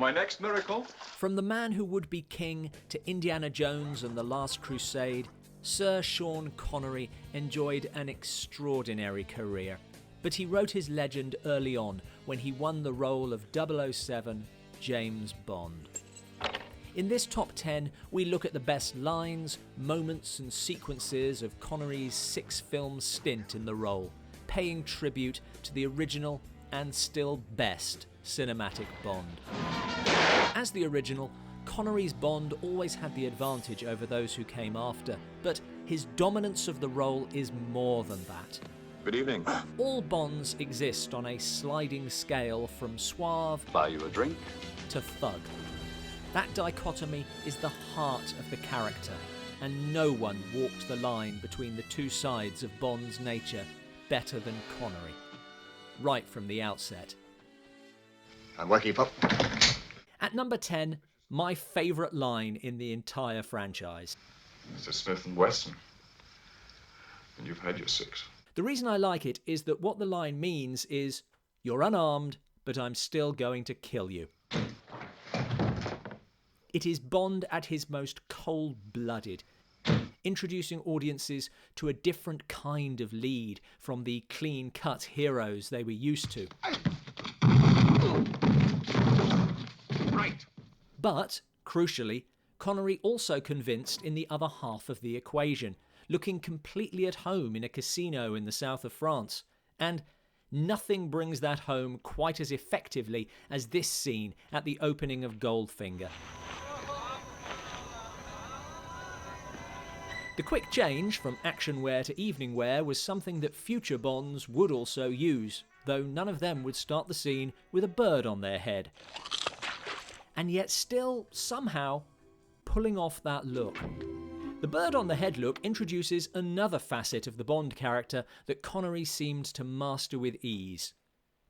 my next miracle. From The Man Who Would Be King to Indiana Jones and The Last Crusade, Sir Sean Connery enjoyed an extraordinary career. But he wrote his legend early on when he won the role of 007 James Bond. In this top 10, we look at the best lines, moments and sequences of Connery's 6-film stint in the role, paying tribute to the original and still best cinematic Bond. As the original, Connery's Bond always had the advantage over those who came after, but his dominance of the role is more than that. Good evening. All Bonds exist on a sliding scale from suave Buy you a drink? to thug. That dichotomy is the heart of the character, and no one walked the line between the two sides of Bond's nature better than Connery. Right from the outset. I'm working, Pop. At number 10, my favourite line in the entire franchise. Mr. Smith & Wesson. And you've had your 6. The reason I like it is that what the line means is, you're unarmed, but I'm still going to kill you. It is Bond at his most cold-blooded, introducing audiences to a different kind of lead from the clean-cut heroes they were used to. Right. But, crucially, Connery also convinced in the other half of the equation, looking completely at home in a casino in the south of France. And nothing brings that home quite as effectively as this scene at the opening of Goldfinger. The quick change from action wear to evening wear was something that future Bonds would also use, though none of them would start the scene with a bird on their head. And yet still, somehow, pulling off that look. The bird on the head look introduces another facet of the Bond character that Connery seemed to master with ease.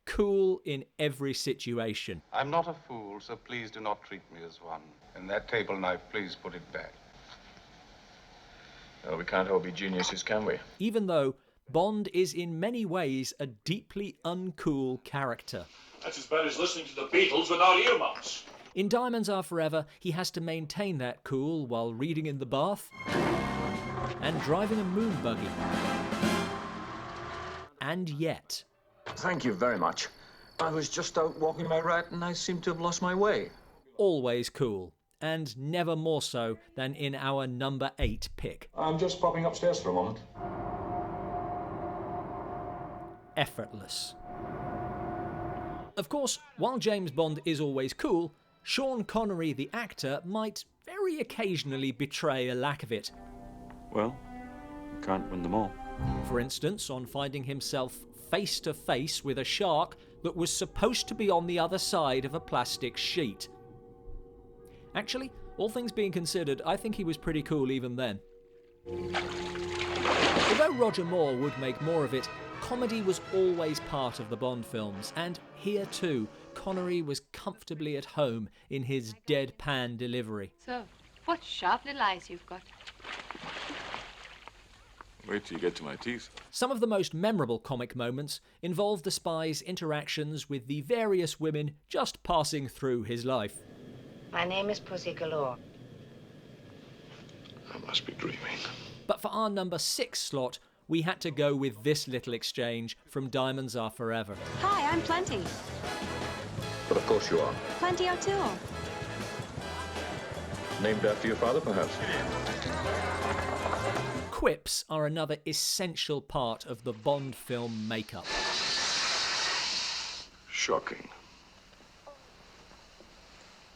Cool in every situation. I'm not a fool, so please do not treat me as one. And that table knife, please put it back. Well, we can't all be geniuses, can we? Even though Bond is in many ways a deeply uncool character. That's as bad as listening to the Beatles without earmuffs. In Diamonds Are Forever, he has to maintain that cool while reading in the bath and driving a moon buggy. And yet... Thank you very much. I was just out walking my rat and I seem to have lost my way. Always cool, and never more so than in our number 8 pick. I'm just popping upstairs for a moment. Effortless. Of course, while James Bond is always cool, Sean Connery, the actor, might very occasionally betray a lack of it. Well, you can't win them all. For instance, on finding himself face to face with a shark that was supposed to be on the other side of a plastic sheet. Actually, all things being considered, I think he was pretty cool even then. Although Roger Moore would make more of it, comedy was always part of the Bond films, and here too, Connery was comfortably at home in his deadpan delivery. So, what sharp little eyes you've got. Wait till you get to my teeth. Some of the most memorable comic moments involve the spy's interactions with the various women just passing through his life. My name is Pussy Galore. I must be dreaming. But for our number 6 slot, we had to go with this little exchange from Diamonds Are Forever. Hi, I'm Plenty. But of course you are. Plenty O'Toole. Named after your father, perhaps? Quips are another essential part of the Bond film makeup. Shocking.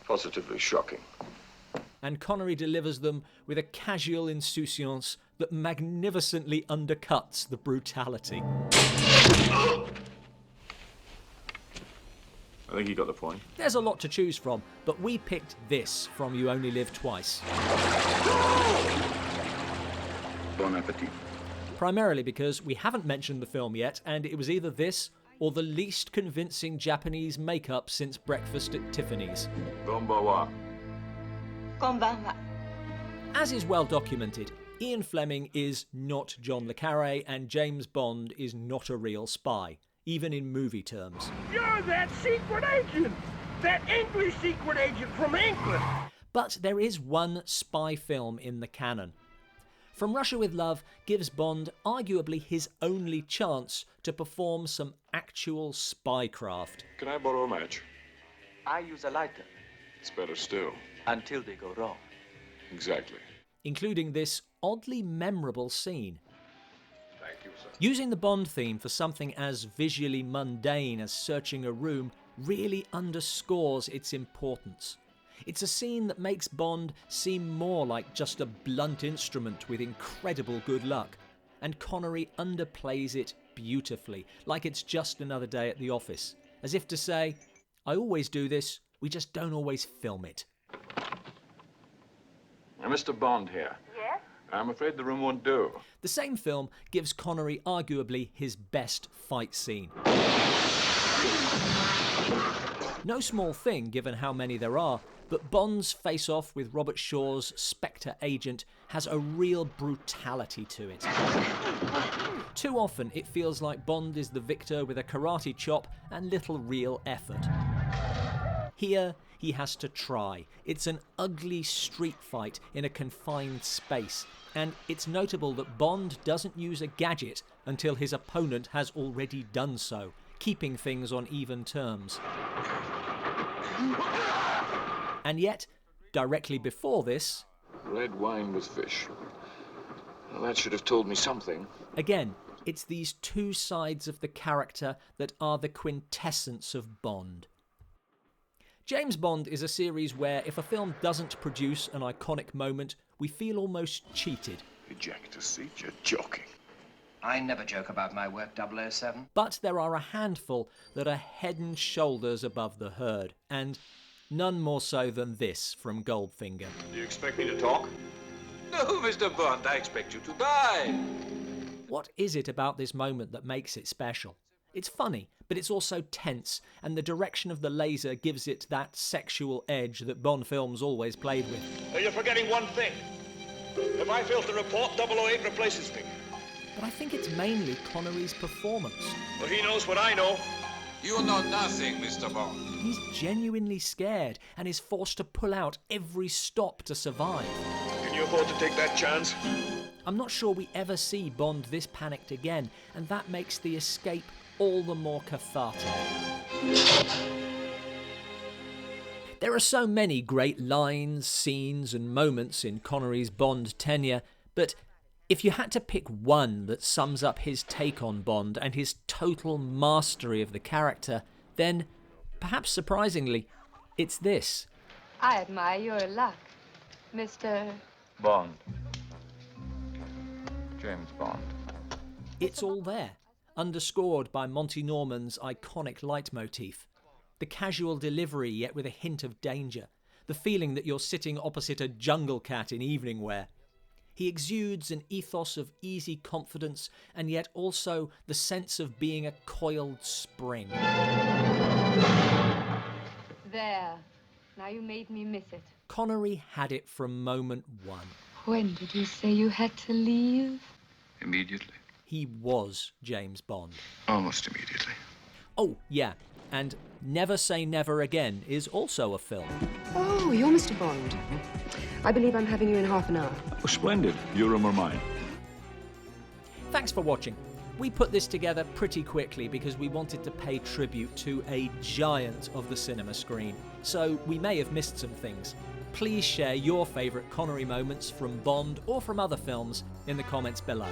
Positively shocking. And Connery delivers them with a casual insouciance that magnificently undercuts the brutality. I think you got the point. There's a lot to choose from, but we picked this from You Only Live Twice. Bon appetit. Primarily because we haven't mentioned the film yet, and it was either this or the least convincing Japanese makeup since Breakfast at Tiffany's. Gombawa. Konbanwa. As is well documented, Ian Fleming is not John le Carré, and James Bond is not a real spy, even in movie terms. You're that secret agent! That English secret agent from England! But there is one spy film in the canon. From Russia with Love gives Bond arguably his only chance to perform some actual spycraft. Can I borrow a match? I use a lighter. It's better still. Until they go wrong. Exactly. Including this oddly memorable scene. Thank you, sir. Using the Bond theme for something as visually mundane as searching a room really underscores its importance. It's a scene that makes Bond seem more like just a blunt instrument with incredible good luck, and Connery underplays it beautifully, like it's just another day at the office, as if to say, I always do this, we just don't always film it. Now, Mr. Bond here. Yes? I'm afraid the room won't do. The same film gives Connery arguably his best fight scene. No small thing given how many there are, but Bond's face-off with Robert Shaw's Spectre agent has a real brutality to it. Too often it feels like Bond is the victor with a karate chop and little real effort. Here he has to try. It's an ugly street fight in a confined space, and it's notable that Bond doesn't use a gadget until his opponent has already done so, keeping things on even terms. And yet, directly before this... Red wine with fish. Well, that should have told me something. Again, it's these two sides of the character that are the quintessence of Bond. James Bond is a series where if a film doesn't produce an iconic moment, we feel almost cheated. Eject a seat, you're joking. I never joke about my work, 007. But there are a handful that are head and shoulders above the herd, and none more so than this from Goldfinger. Do you expect me to talk? No, Mr. Bond, I expect you to die. What is it about this moment that makes it special? It's funny, but it's also tense, and the direction of the laser gives it that sexual edge that Bond films always played with. You're forgetting one thing. If I fail to report, 008 replaces me. But I think it's mainly Connery's performance. Well, he knows what I know. You know nothing, Mr. Bond. He's genuinely scared and is forced to pull out every stop to survive. Can you afford to take that chance? I'm not sure we ever see Bond this panicked again, and that makes the escape all the more cathartic. There are so many great lines, scenes and moments in Connery's Bond tenure, but if you had to pick one that sums up his take on Bond and his total mastery of the character, then, perhaps surprisingly, it's this. I admire your luck, Mr. Bond. James Bond. It's all there, underscored by Monty Norman's iconic leitmotif. The casual delivery yet with a hint of danger. The feeling that you're sitting opposite a jungle cat in evening wear. He exudes an ethos of easy confidence and yet also the sense of being a coiled spring. There. Now you made me miss it. Connery had it from moment one. When did you say you had to leave? Immediately. He was James Bond. Almost immediately. Oh, yeah, and Never Say Never Again is also a film. Oh, you're Mr. Bond. I believe I'm having you in half an hour. Oh, splendid. Your room or mine? Thanks for watching. We put this together pretty quickly because we wanted to pay tribute to a giant of the cinema screen, so we may have missed some things. Please share your favourite Connery moments from Bond or from other films in the comments below.